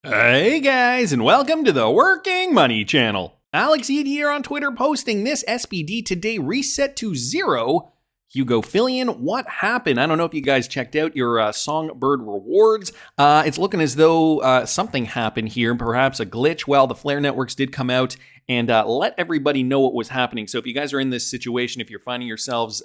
Hey guys, and welcome to the Working Money Channel. Alex Eid here on Twitter posting this SPD today reset to 0. Hugo Fillion, what happened? I don't know if you guys checked out your Songbird rewards. It's looking as though something happened here, perhaps a glitch. Well, the Flare networks did come out and let everybody know what was happening. So if you guys are in this situation, if you're finding yourselves,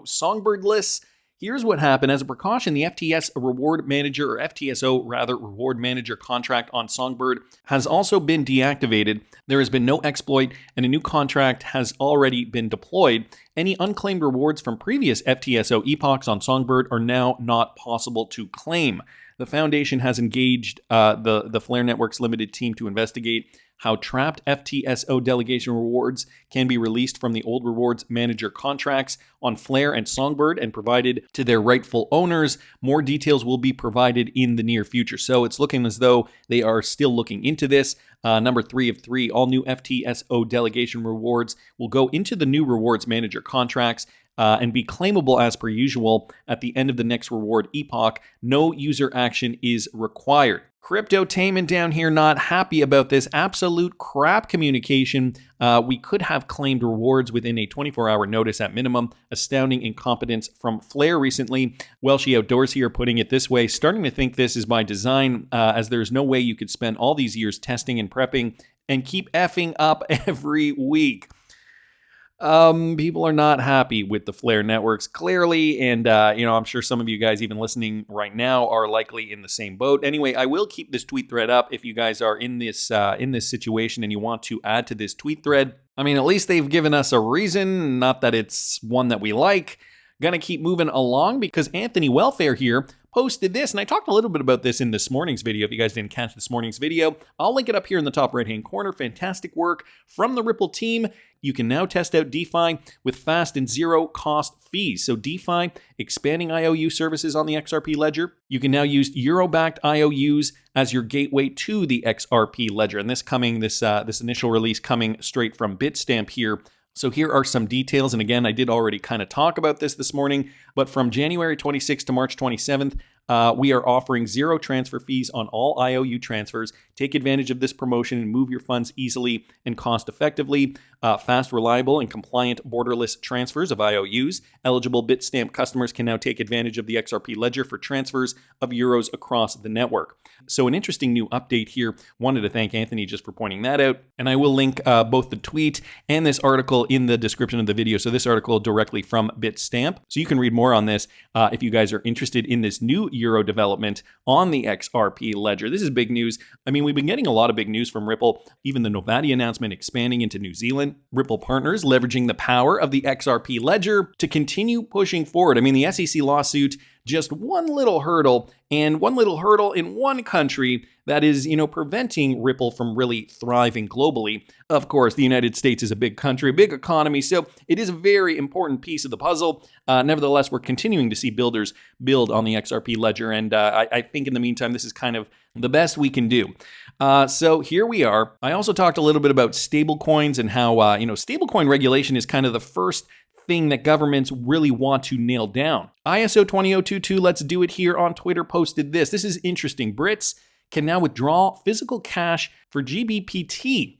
Songbird-less, here's what happened. As a precaution, the FTS reward manager, or FTSO rather, reward manager contract on Songbird has also been deactivated. There has been no exploit, and a new contract has already been deployed. Any unclaimed rewards from previous FTSO epochs on Songbird are now not possible to claim. The Foundation has engaged the Flare Networks Limited team to investigate how trapped FTSO delegation rewards can be released from the old rewards manager contracts on Flare and Songbird and provided to their rightful owners. More details will be provided in the near future. So it's looking as though they are still looking into this. Number 3 of 3, all new FTSO delegation rewards will go into the new rewards manager contracts and be claimable as per usual at the end of the next reward epoch. No user action is required. Cryptotainment down here not happy about this absolute crap communication. We could have claimed rewards within a 24-hour notice at minimum. Astounding incompetence from Flare recently. Welshie Outdoors here putting it this way, starting to think this is by design, as there's no way you could spend all these years testing and prepping and keep effing up every week. People are not happy with the Flare networks, clearly, and, I'm sure some of you guys even listening right now are likely in the same boat. Anyway, I will keep this tweet thread up if you guys are in this situation and you want to add to this tweet thread. I mean, at least they've given us a reason, not that it's one that we like. Gonna keep moving along because Anthony Welfare here posted this, and I talked a little bit about this in this morning's video. If you guys didn't catch this morning's video, I'll link it up here in the top right-hand corner. Fantastic work from the Ripple team. You can now test out DeFi with fast and zero-cost fees. So DeFi, expanding IOU services on the XRP Ledger. You can now use Euro-backed IOUs as your gateway to the XRP Ledger. And this initial release coming straight from Bitstamp here. So here are some details, and again, I did already kind of talk about this morning, but from January 26th to March 27th, we are offering 0 transfer fees on all IOU transfers. Take advantage of this promotion and move your funds easily and cost effectively. Fast, reliable, and compliant borderless transfers of IOUs. Eligible Bitstamp customers can now take advantage of the XRP Ledger for transfers of euros across the network. So an interesting new update here. Wanted to thank Anthony just for pointing that out. And I will link both the tweet and this article in the description of the video. So this article directly from Bitstamp. So you can read more on this if you guys are interested in this new Euro development on the XRP Ledger. This is big news. I mean, we've been getting a lot of big news from Ripple. Even the Novati announcement expanding into New Zealand. Ripple partners leveraging the power of the XRP Ledger to continue pushing forward. I mean, the SEC lawsuit, just one little hurdle in one country that is, preventing Ripple from really thriving globally. Of course, the United States is a big country, a big economy, so it is a very important piece of the puzzle. Nevertheless, we're continuing to see builders build on the XRP Ledger, and I think in the meantime, this is kind of the best we can do. So here we are. I also talked a little bit about stablecoins and how, stablecoin regulation is kind of the first thing that governments really want to nail down. ISO 20022, let's do it here on Twitter, posted this. This is interesting. Brits can now withdraw physical cash for GBPT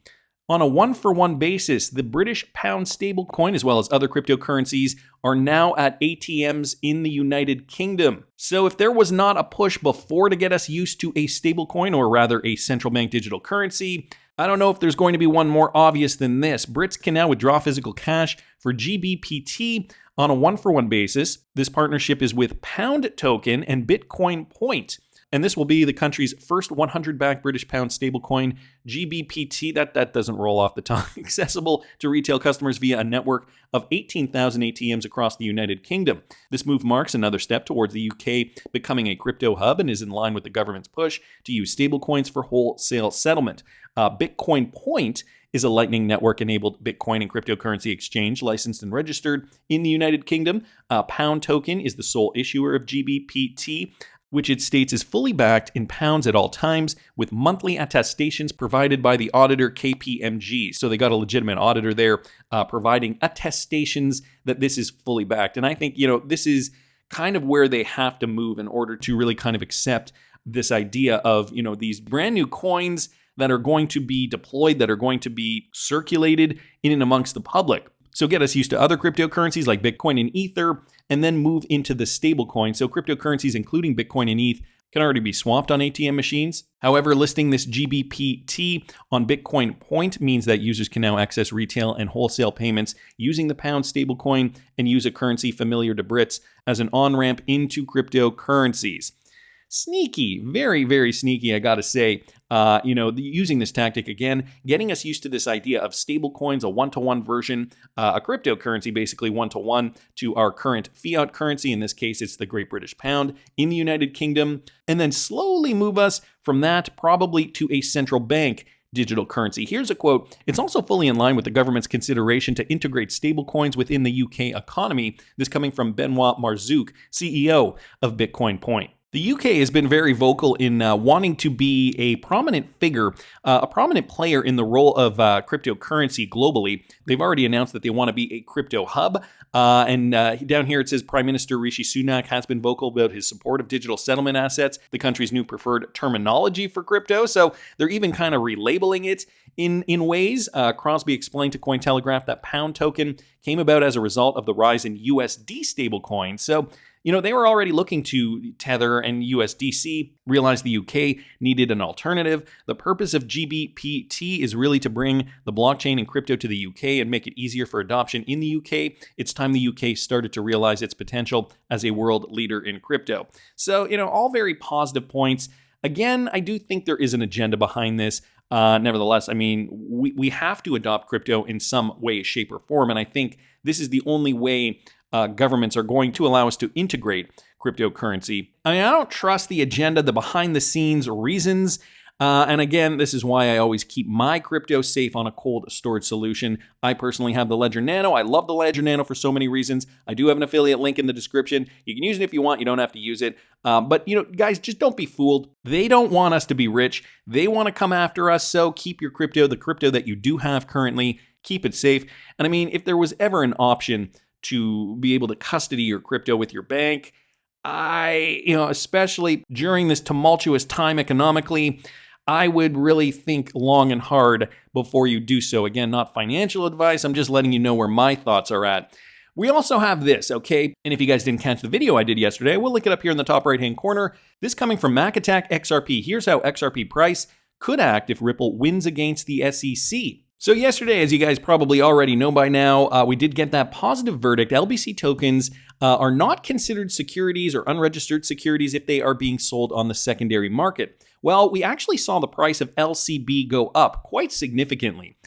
on a one-for-one basis. The British pound stablecoin, as well as other cryptocurrencies, are now at ATMs in the United Kingdom. So if there was not a push before to get us used to a stablecoin, or rather a central bank digital currency, I don't know if there's going to be one more obvious than this. Brits can now withdraw physical cash for GBPT on a one-for-one basis. This partnership is with Pound Token and Bitcoin Point. And this will be the country's first 100-backed British pound stablecoin, GBPT. That doesn't roll off the tongue. Accessible to retail customers via a network of 18,000 ATMs across the United Kingdom. This move marks another step towards the UK becoming a crypto hub and is in line with the government's push to use stablecoins for wholesale settlement. Bitcoin Point is a Lightning Network-enabled Bitcoin and cryptocurrency exchange licensed and registered in the United Kingdom. Pound Token is the sole issuer of GBPT, which it states is fully backed in pounds at all times, with monthly attestations provided by the auditor KPMG. So they got a legitimate auditor there providing attestations that this is fully backed. And I think, this is kind of where they have to move in order to really kind of accept this idea of, these brand new coins that are going to be deployed, that are going to be circulated in and amongst the public. So get us used to other cryptocurrencies like Bitcoin and Ether, and then move into the stablecoin. So cryptocurrencies, including Bitcoin and ETH, can already be swapped on ATM machines. However, listing this GBPT on Bitcoin Point means that users can now access retail and wholesale payments using the pound stablecoin and use a currency familiar to Brits as an on-ramp into cryptocurrencies. Sneaky, very, very sneaky, I gotta say. Using this tactic again, getting us used to this idea of stable coins, a one-to-one version, a cryptocurrency basically one-to-one to our current fiat currency. In this case, it's the Great British Pound in the United Kingdom, and then slowly move us from that probably to a central bank digital currency. Here's a quote. "It's also fully in line with the government's consideration to integrate stablecoins within the UK economy." This coming from Benoit Marzouk, CEO of Bitcoin Point. The UK has been very vocal in wanting to be a prominent figure, a prominent player in the role of cryptocurrency globally. They've already announced that they want to be a crypto hub. And down here it says Prime Minister Rishi Sunak has been vocal about his support of digital settlement assets, the country's new preferred terminology for crypto. So they're even kind of relabeling it in ways. Crosby explained to Cointelegraph that Pound token came about as a result of the rise in USD stablecoins. So they were already looking to Tether and USDC, realized the UK needed an alternative. The purpose of GBPT is really to bring the blockchain and crypto to the UK and make it easier for adoption in the UK. It's time the UK started to realize its potential as a world leader in crypto. So, all very positive points. Again, I do think there is an agenda behind this. Nevertheless, we have to adopt crypto in some way, shape, or form. And I think this is the only way governments are going to allow us to integrate cryptocurrency. I don't trust the agenda, the behind-the-scenes reasons. And again, this is why I always keep my crypto safe on a cold storage solution. I personally have the Ledger Nano. I love the Ledger Nano for so many reasons. I do have an affiliate link in the description. You can use it if you want. You don't have to use it. But guys, just don't be fooled. They don't want us to be rich. They want to come after us. So keep your crypto, the crypto that you do have currently, keep it safe. And if there was ever an option to be able to custody your crypto with your bank, especially during this tumultuous time economically, I would really think long and hard before you do so. Again, not financial advice. I'm just letting you know where my thoughts are at. We also have this, okay? And if you guys didn't catch the video I did yesterday, we'll link it up here in the top right-hand corner. This coming from Mac Attack XRP. Here's how XRP price could act if Ripple wins against the SEC. So yesterday, as you guys probably already know by now, we did get that positive verdict. LBC tokens are not considered securities or unregistered securities if they are being sold on the secondary market. Well, we actually saw the price of LCB go up quite significantly.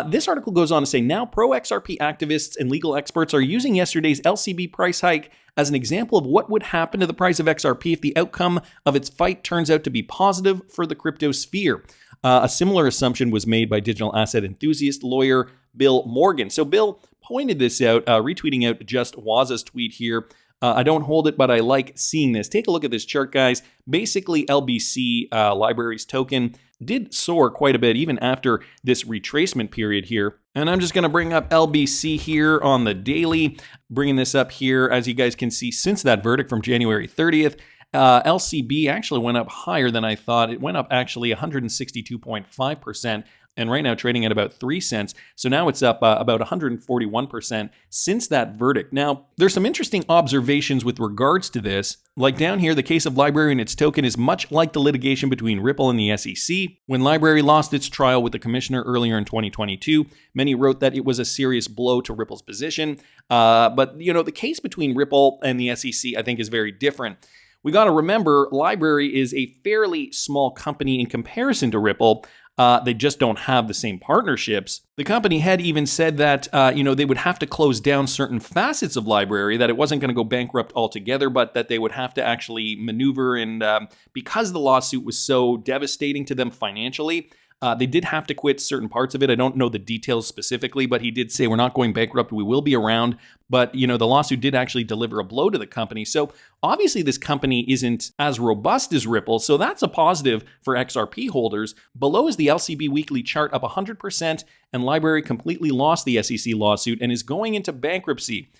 This article goes on to say, now pro-XRP activists and legal experts are using yesterday's LCB price hike as an example of what would happen to the price of XRP if the outcome of its fight turns out to be positive for the crypto sphere. A similar assumption was made by digital asset enthusiast lawyer Bill Morgan. So Bill pointed this out, retweeting out just Waza's tweet here. I don't hold it, but I like seeing this. Take a look at this chart, guys. Basically, LBC LBRY's token did soar quite a bit even after this retracement period here. And I'm just going to bring up LBC here on the daily, bringing this up here. As you guys can see, since that verdict from January 30th, LCB actually went up higher than I thought. It went up actually 162.5%. And right now trading at about 3 cents. So now it's up about 141% since that verdict. Now, there's some interesting observations with regards to this. Like down here, the case of LBRY and its token is much like the litigation between Ripple and the SEC. When LBRY lost its trial with the commissioner earlier in 2022, many wrote that it was a serious blow to Ripple's position. But, the case between Ripple and the SEC, I think, is very different. We got to remember, LBRY is a fairly small company in comparison to Ripple. They just don't have the same partnerships. The company had even said that, they would have to close down certain facets of LBRY, that it wasn't going to go bankrupt altogether, but that they would have to actually maneuver. And because the lawsuit was so devastating to them financially, they did have to quit certain parts of it. I don't know the details specifically, but he did say, we're not going bankrupt. We will be around. But, the lawsuit did actually deliver a blow to the company. So obviously this company isn't as robust as Ripple. So that's a positive for XRP holders. Below is the LCB weekly chart up 100%, and LBRY completely lost the SEC lawsuit and is going into bankruptcy.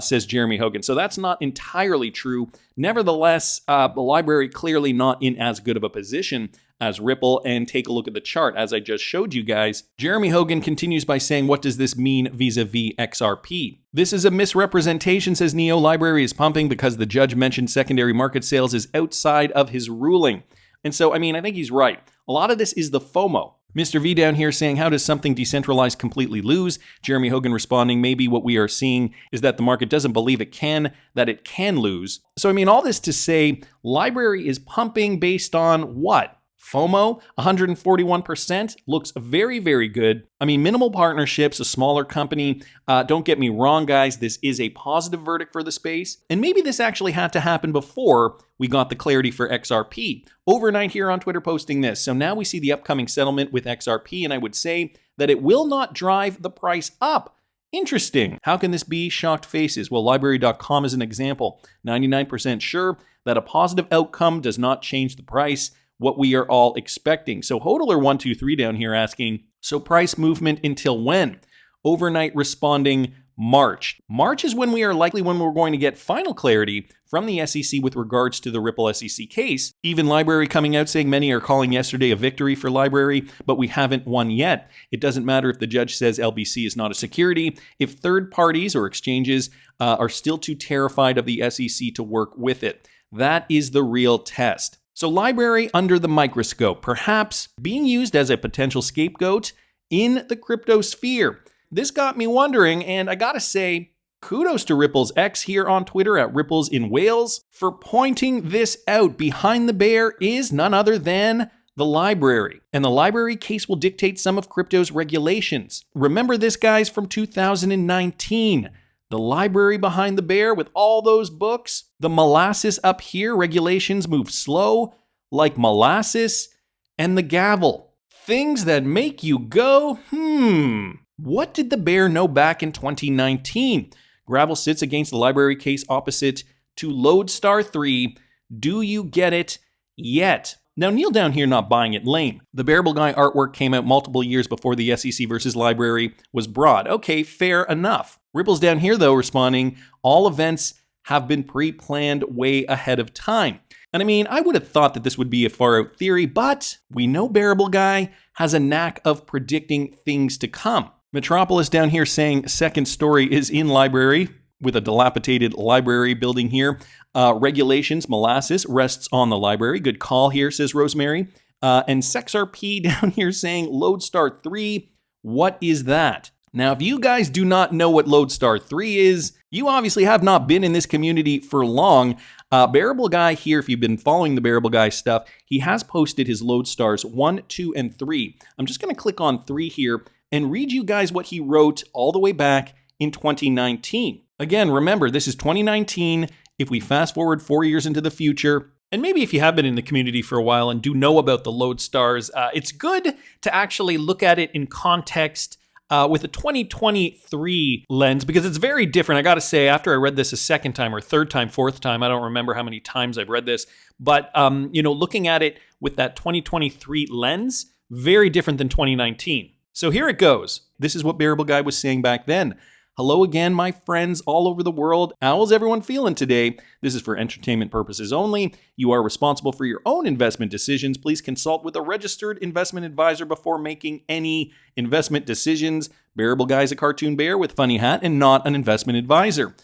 says Jeremy Hogan. So that's not entirely true. Nevertheless, the LBRY clearly not in as good of a position as Ripple, and take a look at the chart as I just showed you guys. Jeremy Hogan continues by saying, what does this mean vis-a-vis XRP? This is a misrepresentation, says Neo. LBRY is pumping because the judge mentioned secondary market sales is outside of his ruling. And so, I mean, I think he's right. A lot of this is the FOMO. Mr. V down here saying, how does something decentralized completely lose? Jeremy Hogan responding, maybe what we are seeing is that the market doesn't believe it can, that it can lose. So, I mean, all this to say, LBRY is pumping based on what? FOMO, 141%, looks very, very good. I mean, minimal partnerships, a smaller company. Don't get me wrong, guys, this is a positive verdict for the space. And maybe this actually had to happen before we got the clarity for XRP. Overnight here on Twitter posting this. So now we see the upcoming settlement with XRP, and I would say that it will not drive the price up. Interesting. How can this be? Shocked faces. Well, LBRY.com is an example. 99% sure that a positive outcome does not change the price, what we are all expecting. So Hodler123 down here asking, so price movement until when? Overnight responding, March. March is when we're going to get final clarity from the SEC with regards to the Ripple SEC case. Even LBRY coming out saying many are calling yesterday a victory for LBRY, but we haven't won yet. It doesn't matter if the judge says LBC is not a security, if third parties or exchanges are still too terrified of the SEC to work with it. That is the real test. So LBRY under the microscope, perhaps being used as a potential scapegoat in the crypto sphere. This got me wondering, and I gotta say, kudos to Ripple's X here on Twitter at Ripples in Wales for pointing this out. Behind the bear is none other than the LBRY. And the LBRY case will dictate some of crypto's regulations. Remember this, guys, from 2019. The LBRY behind the bear with all those books. The molasses up here, regulations move slow like molasses. And the gavel. Things that make you go, What did the bear know back in 2019? Gravel sits against the LBRY case opposite to Lodestar 3. Do you get it yet? Now, Neil down here not buying it lame. The Bearableguy artwork came out multiple years before the SEC versus LBRY was broad. Okay, fair enough. Ripple's down here, though, responding, all events have been pre-planned way ahead of time. And I mean, I would have thought that this would be a far-out theory, but we know Bearableguy has a knack of predicting things to come. Metropolis down here saying second story is in LBRY with a dilapidated LBRY building here. Regulations, molasses, rests on the LBRY. Good call here, says Rosemary. And SexRP down here saying Lodestar 3, what is that? Now, if you guys do not know what Lodestar 3 is, you obviously have not been in this community for long. Bearableguy here, if you've been following the Bearableguy stuff, he has posted his Lodestars 1, 2, and 3. I'm just going to click on 3 here and read you guys what he wrote all the way back in 2019. Again, remember, this is 2019. If we fast forward 4 years into the future, and maybe if you have been in the community for a while and do know about the Lodestars, it's good to actually look at it in context with a 2023 lens, because it's very different. I gotta say, after I read this a second time or third time, fourth time, I don't remember how many times I've read this, but looking at it with that 2023 lens, very different than 2019. So here it goes. This is what Bearableguy was saying back then. Hello again, my friends all over the world. How's everyone feeling today? This is for entertainment purposes only. You are responsible for your own investment decisions. Please consult with a registered investment advisor before making any investment decisions. Bearableguy is a cartoon bear with funny hat and not an investment advisor.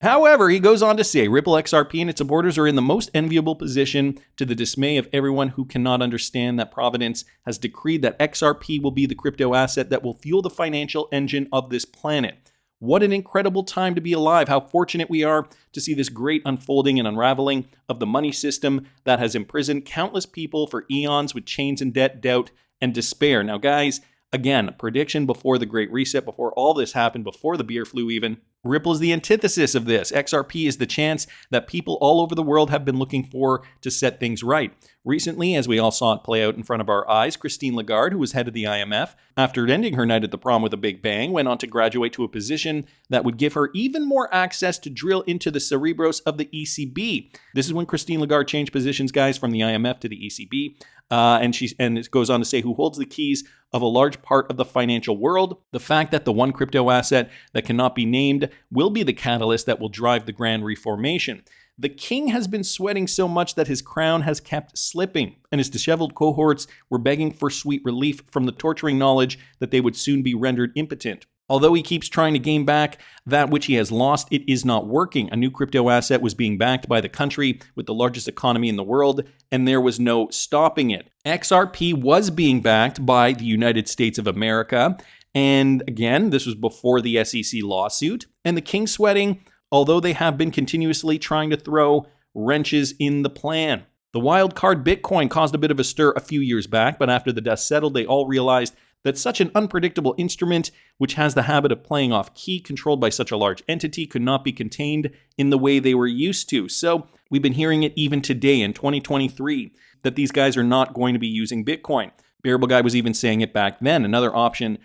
However, he goes on to say, Ripple, XRP, and its supporters are in the most enviable position, to the dismay of everyone who cannot understand that Providence has decreed that XRP will be the crypto asset that will fuel the financial engine of this planet. What an incredible time to be alive. How fortunate we are to see this great unfolding and unraveling of the money system that has imprisoned countless people for eons with chains and debt, doubt, and despair. Now, guys, again, prediction before the Great Reset, before all this happened, before the beer flu even. Ripple is the antithesis of this. XRP is the chance that people all over the world have been looking for to set things right. Recently, as we all saw it play out in front of our eyes, Christine Lagarde, who was head of the IMF, after ending her night at the prom with a big bang, went on to graduate to a position that would give her even more access to drill into the cerebros of the ECB. This is when Christine Lagarde changed positions, guys, from the IMF to the ECB. And it goes on to say, who holds the keys of a large part of the financial world. The fact that the one crypto asset that cannot be named will be the catalyst that will drive the grand reformation. The king has been sweating so much that his crown has kept slipping, and his disheveled cohorts were begging for sweet relief from the torturing knowledge that they would soon be rendered impotent. Although he keeps trying to gain back that which he has lost, it is not working. A new crypto asset was being backed by the country with the largest economy in the world, and there was no stopping it. XRP was being backed by the United States of America, and again, this was before the SEC lawsuit, and the king sweating, although they have been continuously trying to throw wrenches in the plan. The wild card Bitcoin caused a bit of a stir a few years back, but after the dust settled, they all realized that such an unpredictable instrument, which has the habit of playing off key controlled by such a large entity, could not be contained in the way they were used to. So we've been hearing it even today in 2023, that these guys are not going to be using Bitcoin. Bearableguy was even saying it back then. Another option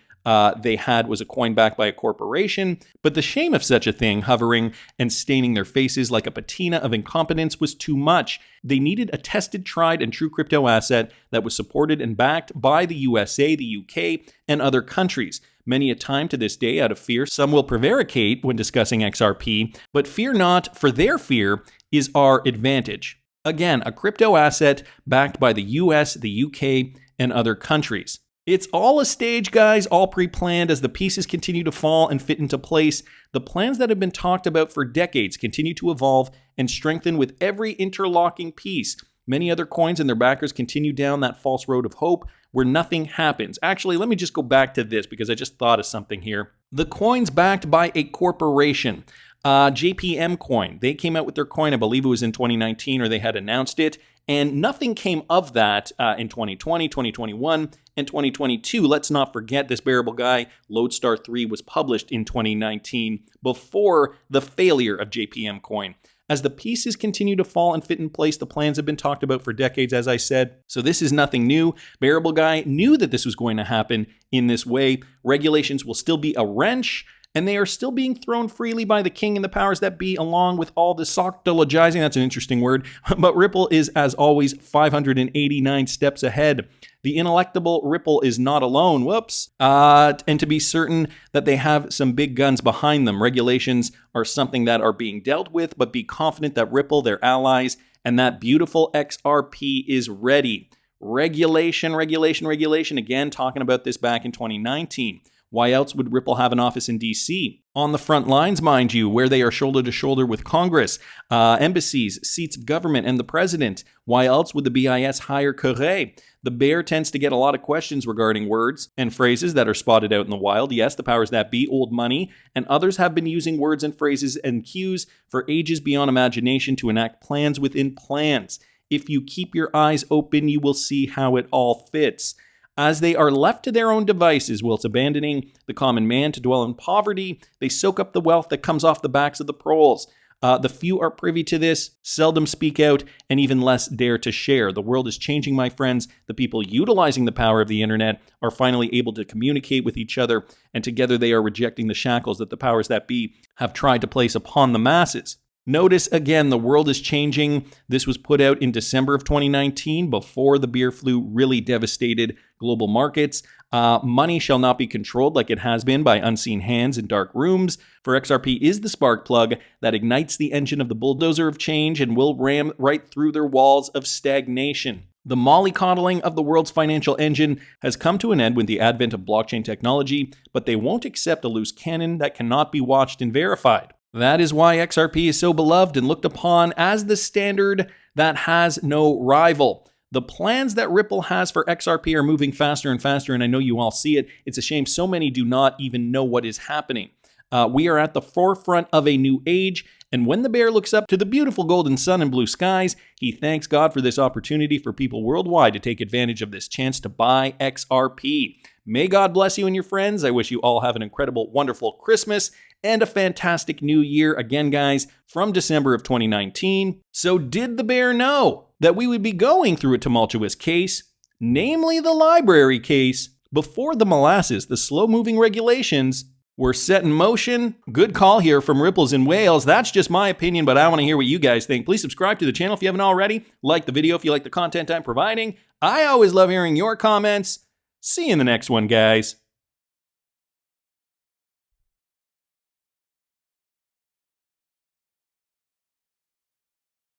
they had was a coin backed by a corporation, but the shame of such a thing hovering and staining their faces like a patina of incompetence was too much. They needed a tested, tried, and true crypto asset that was supported and backed by the USA, the UK, and other countries. Many a time to this day, out of fear, some will prevaricate when discussing XRP, but fear not, for their fear is our advantage. Again, a crypto asset backed by the US, the UK, and other countries. It's all a stage, guys, all pre-planned as the pieces continue to fall and fit into place. The plans that have been talked about for decades continue to evolve and strengthen with every interlocking piece. Many other coins and their backers continue down that false road of hope where nothing happens. Actually, let me just go back to this because I just thought of something here. The coins backed by a corporation. JPM coin, they came out with their coin, I believe it was in 2019, or they had announced it, and nothing came of that in 2020, 2021, and 2022. Let's not forget this Bearableguy Lodestar 3 was published in 2019 before the failure of JPM coin. As the pieces continue to fall and fit in place, the plans have been talked about for decades, as I said. So this is nothing new. Bearableguy knew that this was going to happen in this way. Regulations will still be a wrench, and they are still being thrown freely by the king and the powers that be, along with all the sockdologizing. That's an interesting word. But Ripple is, as always, 589 steps ahead. The ineluctable Ripple is not alone. Whoops. And to be certain that they have some big guns behind them. Regulations are something that are being dealt with, but be confident that Ripple, their allies, and that beautiful XRP is ready. Regulation. Again, talking about this back in 2019. Why else would Ripple have an office in DC? On the front lines, mind you, where they are shoulder to shoulder with Congress, embassies, seats of government, and the president. Why else would the BIS hire Correa? The bear tends to get a lot of questions regarding words and phrases that are spotted out in the wild. Yes, the powers that be, old money, and others have been using words and phrases and cues for ages beyond imagination to enact plans within plans. If you keep your eyes open, you will see how it all fits. As they are left to their own devices, whilst abandoning the common man to dwell in poverty, they soak up the wealth that comes off the backs of the proles. The few are privy to this, seldom speak out, and even less dare to share. The world is changing, my friends. The people utilizing the power of the internet are finally able to communicate with each other, and together they are rejecting the shackles that the powers that be have tried to place upon the masses. Notice again, the world is changing. This was put out in December of 2019 before the beer flu really devastated global markets. Money shall not be controlled like it has been by unseen hands in dark rooms. For XRP is the spark plug that ignites the engine of the bulldozer of change and will ram right through their walls of stagnation. The mollycoddling of the world's financial engine has come to an end with the advent of blockchain technology, but they won't accept a loose cannon that cannot be watched and verified. That is why XRP is so beloved and looked upon as the standard that has no rival. The plans that Ripple has for XRP are moving faster and faster, and I know you all see it. It's a shame so many do not even know what is happening. We are at the forefront of a new age, and when the bear looks up to the beautiful golden sun and blue skies, he thanks God for this opportunity for people worldwide to take advantage of this chance to buy XRP. May God bless you and your friends. I wish you all have an incredible, wonderful Christmas and a fantastic new year. Again, guys, from December of 2019. So did the bear know that we would be going through a tumultuous case, namely the LBRY case, before the molasses, the slow-moving regulations, We're set in motion. Good call here from Ripples in Wales. That's just my opinion, but I want to hear what you guys think. Please subscribe to the channel if you haven't already. Like the video if you like the content I'm providing. I always love hearing your comments. See you in the next one, guys.